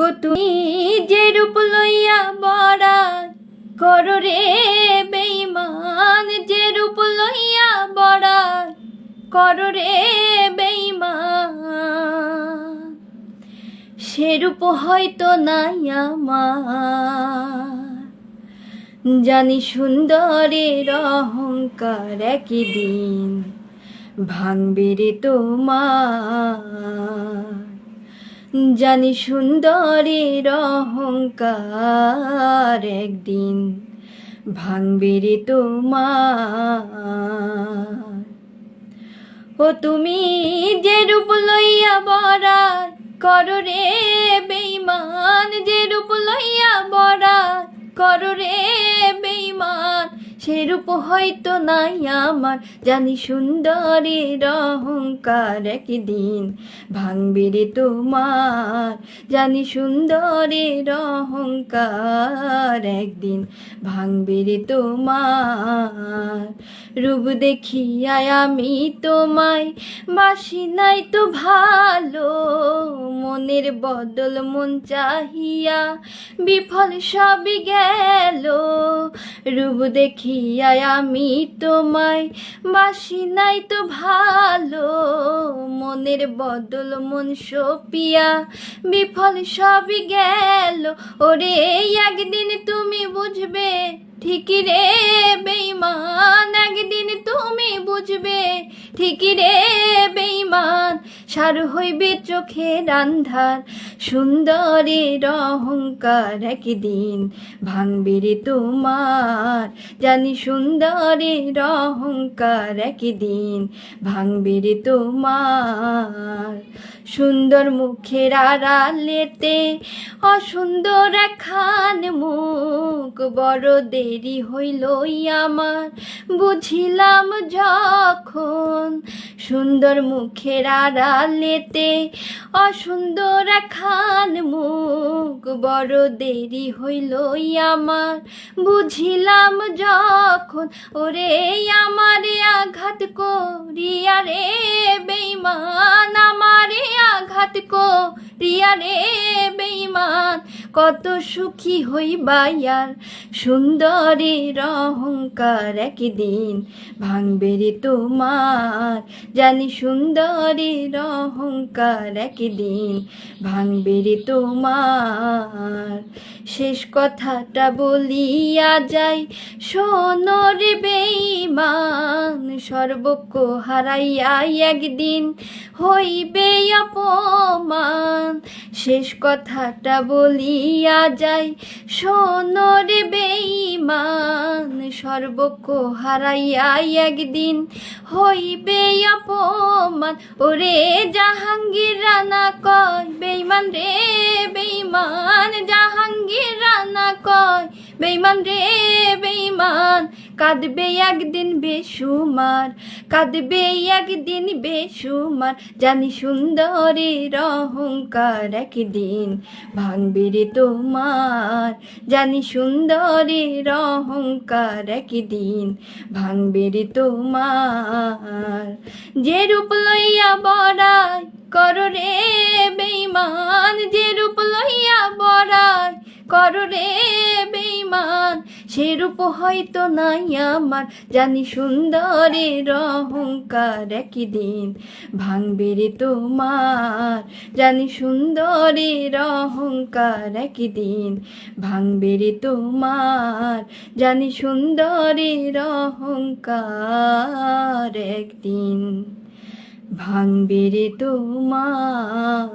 ও তুমি যে রূপ লইয়া বড়াই করো রে বেঈমান, যে রূপ লইয়া বড়াই করো রে বেঈমান, সে রূপ হয়তো নাই আমার। জানি সুন্দরের অহংকার একদিন ভাঙবে রে তোমার। জানি সুন্দরের অহংকার একদিন ভাঙবে রে তোমার। ও তুমি যে রূপ লইয়া বড়াই করো রে বেঈমান, যে রূপ লইয়া বড়াই করো রে বেঈমান, সে রূপ হয়তো নাই আমার। জানি সুন্দরের অহংকার একদিন ভাঙবে রে তোমার। জানি সুন্দরের অহংকার একদিন ভাঙবে রে তোমার। রূপ দেখিয়া আমি তোমায় বাসি নাই তো ভালো, মনের বদল মন চাহিয়া বিফল সবই গেল। রূপ দেখিয়া আমি তোমায় বাসি নাই তো ভালো, মনের বদল মন সপিয়া বিফল সবই গেল। ওরে একদিন তুমি বুঝবে ঠিকই রে বেঈমান, একদিন তুমি বুঝবে ঠিকই রে বেঈমান, সার হইবে চোখের আন্ধার। সুন্দরের অহংকার একদিন ভাঙবে রে তোমার। জানি সুন্দরের অহংকার একদিন ভাঙবে রে তোমার। সুন্দর মুখের আড়ালেতে অসুন্দর একখান মুখ, বড় দেরি হইল আমার বুঝিলাম যখন। সুন্দর মুখের আড়ালেতে অসুন্দর একখান মুখ, বড় দেরি হইল আমার বুঝিলাম যখন। ওরে আমারে আঘাত করিয়া রে বেঈমান, আমারে আঘাত করিয়া রে বেঈমান, কত সুখী হইবায়ার। সুন্দরের অহংকার একদিন ভাঙবে রে তোমার। জানি সুন্দরের অহংকার একদিন ভাঙবে রে তোমার। শেষ কথাটা বলিয়া যাই শোনো রে বেঈমান, সর্বক্ষ হারাইয়া একদিন হইবে অপমান। শেষ কথাটা বলিয়া যাই শোনো রে বেঈমান, সর্বক্ষ হারাইয়া একদিন হইবে অপমান। ওরে জাহাঙ্গীর রানা কয় বেঈমান রে বেঈমান, জাহাঙ্গীর রানা কয় বেঈমান রে বেঈমান, কাঁদবে একদিন বেসুমার, কাঁদবে একদিন বেসুমার। জানি সুন্দরের অহংকার একদিন ভাঙবে রে তোমার। জানি সুন্দরের অহংকার একদিন ভাঙবে রে তোমার। যে রূপ লইয়া বড়াই করো রে বেঈমান, যে রূপ লইয়া বড়াই করো রে বেঈমান, সে রূপ হয়তো নাই আমার। জানি সুন্দরের অহংকার একদিন ভাঙবে রে তোমার। জানি সুন্দরের অহংকার একদিন ভাঙবে রে তোমার। জানি সুন্দরের অহংকার একদিন ভাঙবে রে তোমার।